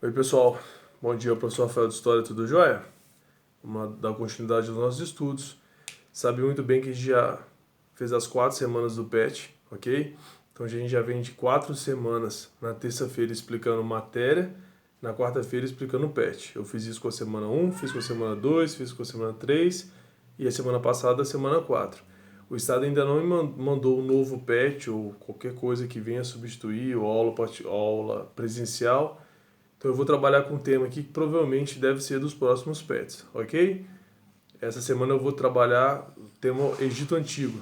Oi pessoal, bom dia, professor Rafael de História, tudo jóia? Vamos dar continuidade aos nossos estudos. Sabe muito bem que a gente já fez as 4 semanas do PET, ok? Então a gente já vem de 4 semanas na terça-feira explicando matéria, na quarta-feira explicando o PET. Eu fiz isso com a semana 1, fiz com a semana 2, fiz com a semana 3 e a semana passada a semana 4. O Estado ainda não me mandou um novo PET ou qualquer coisa que venha substituir ou aula presencial. Então eu vou trabalhar com um tema aqui que provavelmente deve ser dos próximos PETs, ok? Essa semana eu vou trabalhar o tema Egito Antigo,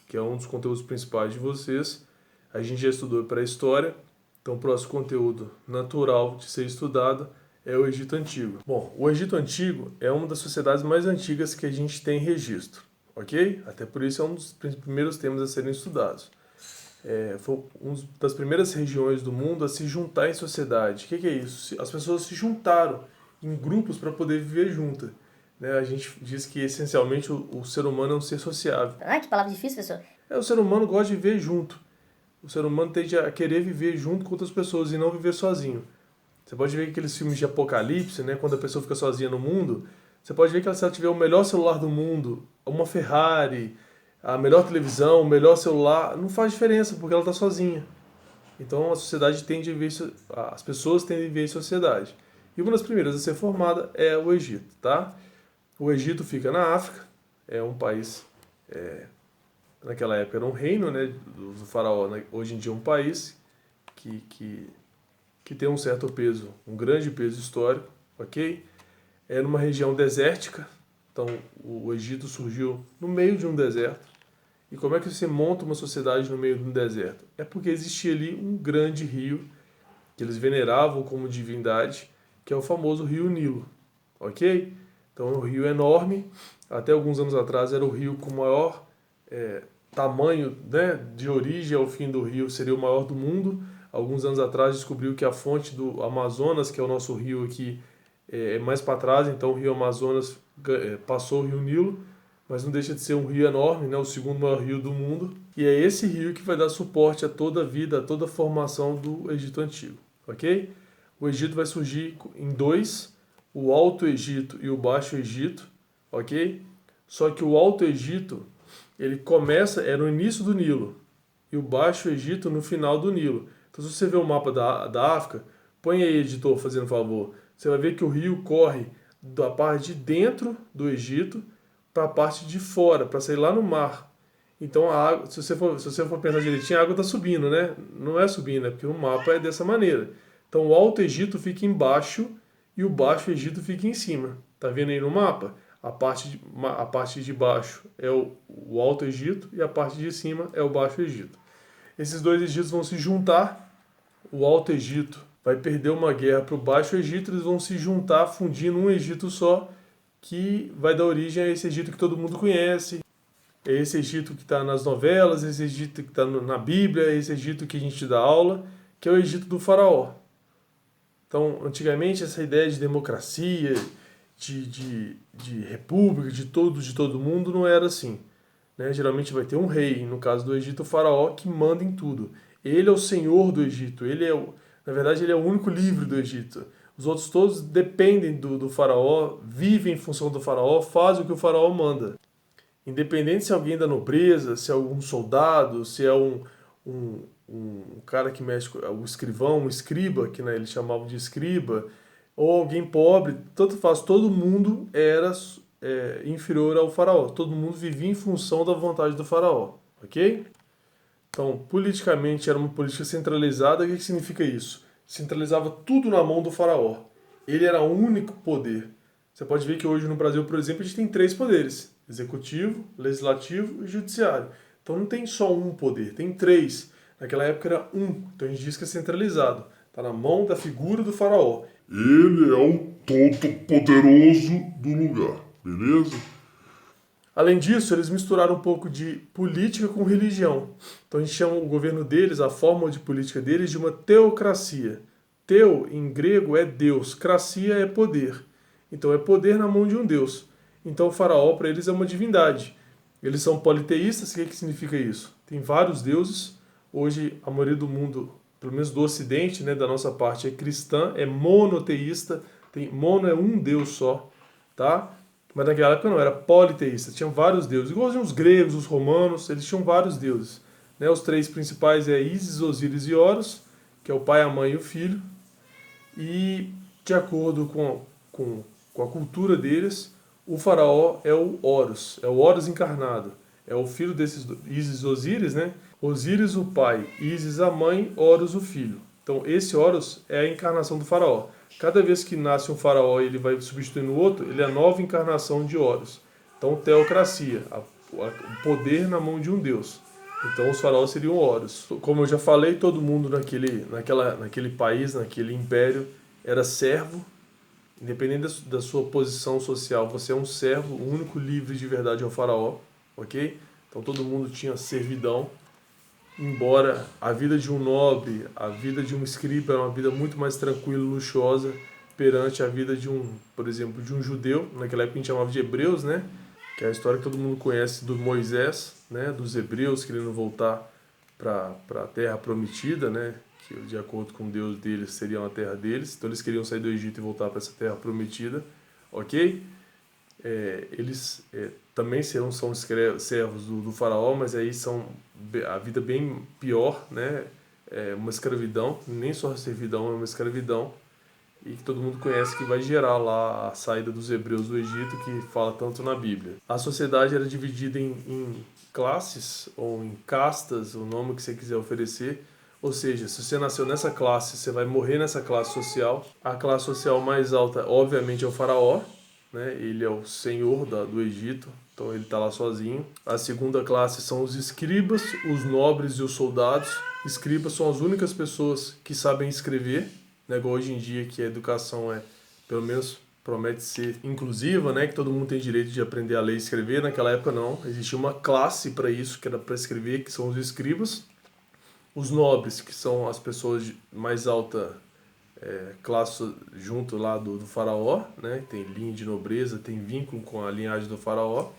que é um dos conteúdos principais de vocês. A gente já estudou pré-história, então o próximo conteúdo natural de ser estudado é o Egito Antigo. Bom, o Egito Antigo é uma das sociedades mais antigas que a gente tem registro, ok? Até por isso é um dos primeiros temas a serem estudados. Foi uma das primeiras regiões do mundo a se juntar em sociedade. O que é isso? As pessoas se juntaram em grupos para poder viver juntas. Né? A gente diz que, essencialmente, o ser humano é um ser sociável. Ah, que palavra difícil, professor. O ser humano gosta de viver junto. O ser humano tende a querer viver junto com outras pessoas e não viver sozinho. Você pode ver aqueles filmes de apocalipse, né? Quando a pessoa fica sozinha no mundo. Você pode ver que se ela tiver o melhor celular do mundo, uma Ferrari, a melhor televisão, o melhor celular, não faz diferença, porque ela está sozinha. Então a sociedade tende a viver, as pessoas tendem a viver em sociedade. E uma das primeiras a ser formada é o Egito, tá? O Egito fica na África, é um país, naquela época era um reino, né, do faraó, né? Hoje em dia é um país que tem um certo peso, um grande peso histórico, ok? É numa região desértica, então o Egito surgiu no meio de um deserto. E como é que você monta uma sociedade no meio de um deserto? É porque existia ali um grande rio que eles veneravam como divindade, que é o famoso Rio Nilo, ok? Então é um rio enorme, até alguns anos atrás era o rio com o maior tamanho, né, de origem ao fim do rio, seria o maior do mundo. Alguns anos atrás descobriu que a fonte do Amazonas, que é o nosso rio aqui, é mais para trás, então o rio Amazonas passou o Rio Nilo, mas não deixa de ser um rio enorme, né, o segundo maior rio do mundo. E é esse rio que vai dar suporte a toda a vida, a toda a formação do Egito Antigo, ok? O Egito vai surgir em dois, o Alto Egito e o Baixo Egito, ok? Só que o Alto Egito, ele é no início do Nilo, e o Baixo Egito no final do Nilo. Então se você vê o mapa da África, põe aí, editor, fazendo um favor, você vai ver que o rio corre da parte de dentro do Egito para a parte de fora, para sair lá no mar. Então a água, se você for pensar direitinho, a água está subindo, né? Não é subindo, é porque o mapa é dessa maneira. Então o Alto Egito fica embaixo e o Baixo Egito fica em cima. Tá vendo aí no mapa? A parte de baixo é o Alto Egito e a parte de cima é o Baixo Egito. Esses dois Egitos vão se juntar. O Alto Egito vai perder uma guerra para o Baixo Egito, eles vão se juntar, fundindo um Egito só, que vai dar origem a esse Egito que todo mundo conhece. É esse Egito que está nas novelas, esse Egito que está na Bíblia, esse Egito que a gente dá aula, que é o Egito do faraó. Então, antigamente, essa ideia de democracia, de república, de todo mundo, não era assim. Né? Geralmente vai ter um rei, no caso do Egito, o faraó, que manda em tudo. Ele é o senhor do Egito, na verdade ele é o único livre do Egito. Os outros todos dependem do faraó, vivem em função do faraó, fazem o que o faraó manda. Independente se é alguém da nobreza, se é algum soldado, se é um cara que mexe com o escrivão, um escriba, que, né, eles chamavam de escriba, ou alguém pobre, tanto faz, todo mundo era inferior ao faraó. Todo mundo vivia em função da vontade do faraó, ok? Então, politicamente era uma política centralizada. O que significa isso? Centralizava tudo na mão do faraó. Ele era o único poder. Você pode ver que hoje no Brasil, por exemplo, a gente tem 3 poderes: executivo, legislativo e judiciário. Então não tem só um poder, tem 3. Naquela época era um, então a gente diz que é centralizado. Está na mão da figura do faraó. Ele é o todo-poderoso do lugar, beleza? Além disso, eles misturaram um pouco de política com religião. Então a gente chama o governo deles, a forma de política deles, de uma teocracia. Teo, em grego, é Deus. Cracia é poder. Então é poder na mão de um Deus. Então o faraó para eles é uma divindade. Eles são politeístas. O que significa isso? Tem vários deuses. Hoje a maioria do mundo pelo menos do Ocidente, né, da nossa parte é cristã, é monoteísta, mono é um Deus só, tá? Mas naquela época não, era politeísta, tinham vários deuses, igualzinho os gregos, os romanos, eles tinham vários deuses. Né? Os três principais é Ísis, Osíris e Horus, que é o pai, a mãe e o filho, e de acordo com a cultura deles, o faraó é o Horus encarnado, é o filho desses Ísis e Osíris, né? Osíris o pai, Ísis a mãe, Horus o filho. Então esse Horus é a encarnação do faraó. Cada vez que nasce um faraó e ele vai substituindo o outro, ele é a nova encarnação de Horus. Então teocracia, o poder na mão de um deus. Então os faraós seriam Horus. Como eu já falei, todo mundo naquele país, naquele império, era servo. Independente da sua posição social, você é um servo, o único livre de verdade é o faraó, ok? Então todo mundo tinha servidão, embora a vida de um nobre, a vida de um escriba era uma vida muito mais tranquila e luxuosa perante a vida de por exemplo, de um judeu, naquela época a gente chamava de hebreus, né? Que é a história que todo mundo conhece do Moisés, né? Dos hebreus querendo voltar para a terra prometida, né? Que de acordo com Deus deles seria a terra deles, então eles queriam sair do Egito e voltar para essa terra prometida, ok? Eles também são servos do faraó, mas aí são a vida bem pior, né? Uma escravidão, nem só a servidão, é uma escravidão, e que todo mundo conhece, que vai gerar lá a saída dos hebreus do Egito, que fala tanto na Bíblia. A sociedade era dividida em classes, ou em castas, o nome que você quiser oferecer. Ou seja, se você nasceu nessa classe, você vai morrer nessa classe social. A classe social mais alta, obviamente, é o faraó, né? Ele é o senhor do Egito, então ele está lá sozinho. A segunda classe são os escribas, os nobres e os soldados. Escribas são as únicas pessoas que sabem escrever, né? Igual hoje em dia, que a educação pelo menos promete ser inclusiva, né? Que todo mundo tem direito de aprender a ler e escrever. Naquela época não, existia uma classe para isso, que era para escrever, que são os escribas. Os nobres, que são as pessoas de mais alta classe junto lá do faraó, né? Tem linha de nobreza, tem vínculo com a linhagem do faraó.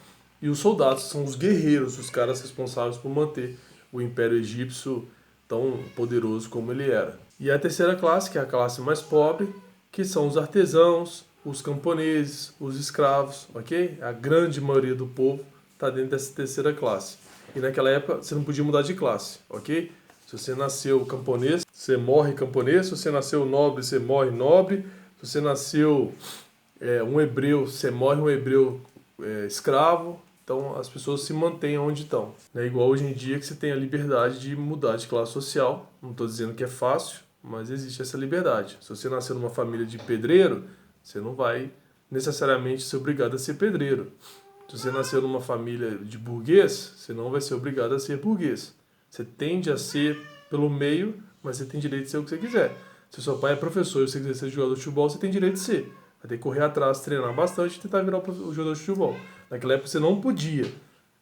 E os soldados são os guerreiros, os caras responsáveis por manter o Império Egípcio tão poderoso como ele era. E a terceira classe, que é a classe mais pobre, que são os artesãos, os camponeses, os escravos, ok? A grande maioria do povo está dentro dessa terceira classe. E naquela época você não podia mudar de classe, ok? Se você nasceu camponês, você morre camponês. Se você nasceu nobre, você morre nobre. Se você nasceu um hebreu, você morre um hebreu escravo. Então as pessoas se mantêm onde estão. É igual hoje em dia que você tem a liberdade de mudar de classe social. Não estou dizendo que é fácil, mas existe essa liberdade. Se você nasceu numa família de pedreiro, você não vai necessariamente ser obrigado a ser pedreiro. Se você nasceu numa família de burguês, você não vai ser obrigado a ser burguês. Você tende a ser pelo meio, mas você tem direito de ser o que você quiser. Se seu pai é professor e você quiser ser jogador de futebol, você tem direito de ser. Vai ter que correr atrás, treinar bastante e tentar virar o jogador de futebol. Naquela época você não podia.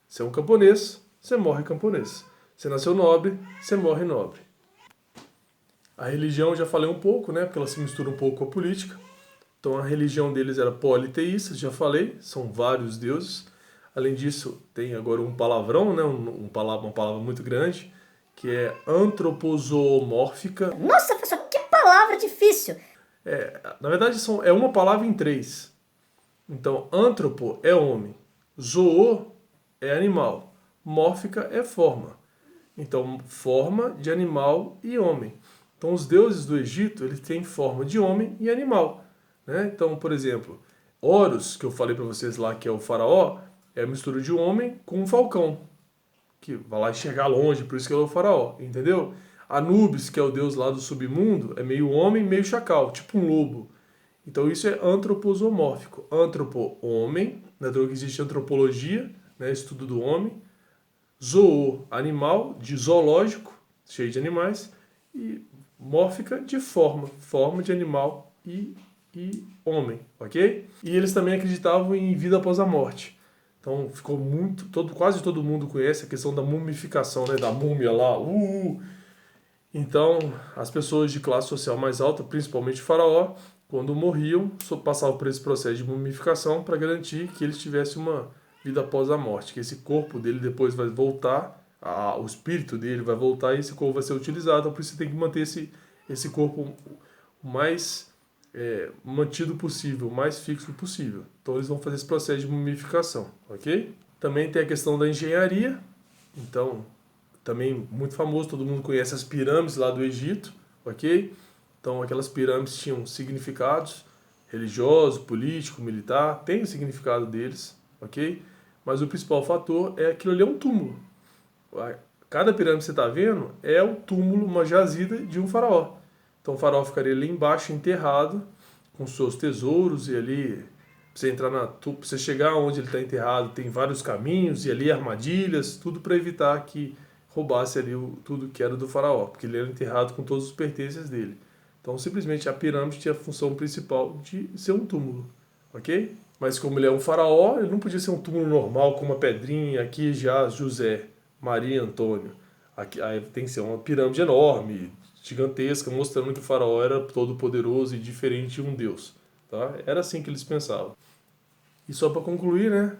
Você é um camponês, você morre camponês. Você nasceu nobre, você morre nobre. A religião eu já falei um pouco, né? Porque ela se mistura um pouco com a política. Então a religião deles era politeísta, já falei, são vários deuses. Além disso, tem agora um palavrão, né? Uma palavra muito grande, que é antropozoomórfica. Nossa, professor, que palavra difícil! Na verdade, é uma palavra em três. Então, antropo é homem, zoô é animal, mórfica é forma. Então, forma de animal e homem. Então, os deuses do Egito, eles têm forma de homem e animal, né? Então, por exemplo, Horus, que eu falei para vocês lá, que é o faraó, é a mistura de um homem com um falcão, que vai lá enxergar longe, por isso que ele é o faraó, entendeu? Anubis, que é o deus lá do submundo, é meio homem, meio chacal, tipo um lobo. Então isso é antropozoomórfico. Antropo, homem, na droga existe antropologia, né, estudo do homem. Zoô, animal, de zoológico, cheio de animais. E mórfica, de forma de animal e homem, ok? E eles também acreditavam em vida após a morte. Então ficou quase todo mundo conhece a questão da mumificação, né, da múmia lá. Então as pessoas de classe social mais alta, principalmente o faraó, quando morriam, passavam por esse processo de mumificação para garantir que eles tivessem uma vida após a morte, que esse corpo dele depois vai voltar o espírito dele vai voltar e esse corpo vai ser utilizado. Então, por isso você tem que manter esse corpo o mais mantido possível, o mais fixo possível. Então, eles vão fazer esse processo de mumificação, ok? Também tem a questão da engenharia. Então, também muito famoso, todo mundo conhece as pirâmides lá do Egito, ok? Então, aquelas pirâmides tinham significados religioso, político, militar, tem o significado deles, ok? Mas o principal fator é aquilo ali é um túmulo. Cada pirâmide que você está vendo é o túmulo, uma jazida de um faraó. Então o faraó ficaria ali embaixo enterrado com seus tesouros e ali você entrar você chegar onde ele está enterrado tem vários caminhos e ali armadilhas, tudo para evitar que roubasse ali tudo que era do faraó, porque ele era enterrado com todos os pertences dele. Então simplesmente a pirâmide tinha a função principal de ser um túmulo, ok? Mas como ele é um faraó, ele não podia ser um túmulo normal com uma pedrinha, aqui já José, Maria Antônio. Aqui, aí tem que ser uma pirâmide enorme, gigantesca, mostrando que o faraó era todo poderoso e diferente de um deus. Tá? Era assim que eles pensavam. E só para concluir, né,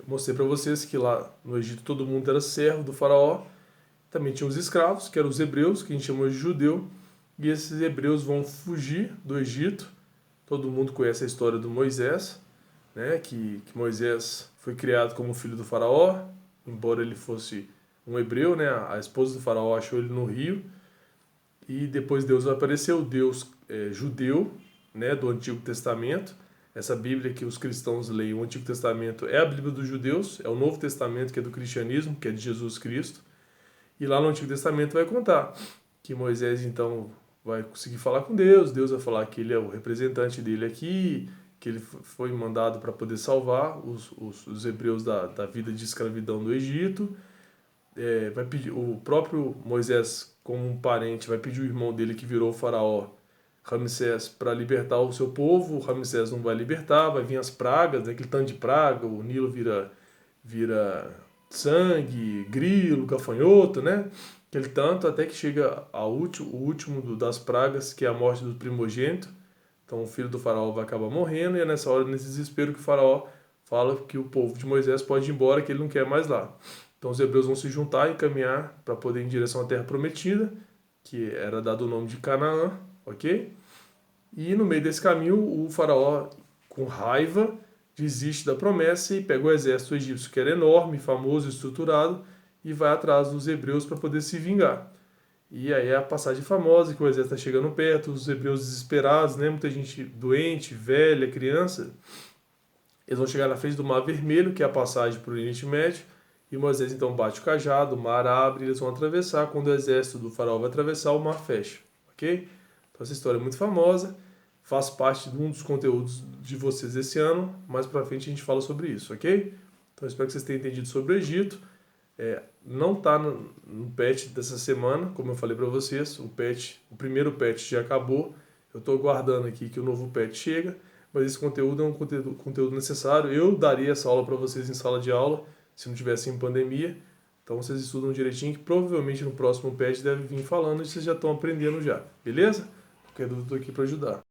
mostrei para vocês que lá no Egito todo mundo era servo do faraó. Também tinha os escravos, que eram os hebreus, que a gente chamou de judeu. E esses hebreus vão fugir do Egito. Todo mundo conhece a história do Moisés, né, que Moisés foi criado como filho do faraó, embora ele fosse um hebreu, né, a esposa do faraó achou ele no rio. E depois Deus apareceu, Deus judeu, né, do Antigo Testamento. Essa Bíblia que os cristãos leem, o Antigo Testamento é a Bíblia dos judeus, é o Novo Testamento que é do cristianismo, que é de Jesus Cristo. E lá no Antigo Testamento vai contar que Moisés então vai conseguir falar com Deus, Deus vai falar que ele é o representante dele aqui, que ele foi mandado para poder salvar os hebreus da vida de escravidão do Egito. Vai pedir, o próprio Moisés, como um parente, vai pedir o irmão dele que virou o faraó, Ramsés, para libertar o seu povo. O Ramsés não vai libertar, vai vir as pragas, né, aquele tanto de praga, o Nilo vira sangue, grilo, gafanhoto, né? Aquele tanto até que chega o último das pragas, que é a morte do primogênito. Então o filho do faraó vai acabar morrendo e é nessa hora, nesse desespero, que o faraó fala que o povo de Moisés pode ir embora, que ele não quer mais lá. Então os hebreus vão se juntar e caminhar para poder ir em direção à terra prometida, que era dado o nome de Canaã, ok? E no meio desse caminho o faraó, com raiva, desiste da promessa e pega o exército egípcio, que era enorme, famoso, estruturado, e vai atrás dos hebreus para poder se vingar. E aí é a passagem famosa, que o exército está chegando perto, os hebreus desesperados, né? Muita gente doente, velha, criança. Eles vão chegar na frente do Mar Vermelho, que é a passagem para o Oriente Médio, e Moisés então bate o cajado, o mar abre, eles vão atravessar. Quando o exército do faraó vai atravessar, o mar fecha, ok? Então essa história é muito famosa, faz parte de um dos conteúdos de vocês esse ano. Mais pra frente a gente fala sobre isso, ok? Então espero que vocês tenham entendido sobre o Egito. Não está no patch dessa semana, como eu falei para vocês. O primeiro patch já acabou. Eu estou aguardando aqui que o novo patch chega, mas esse conteúdo é um conteúdo necessário. Eu daria essa aula para vocês em sala de aula, se não tivesse em pandemia. Então vocês estudam direitinho, que provavelmente no próximo patch deve vir falando e vocês já estão aprendendo já, beleza? Qualquer dúvida, eu estou aqui para ajudar.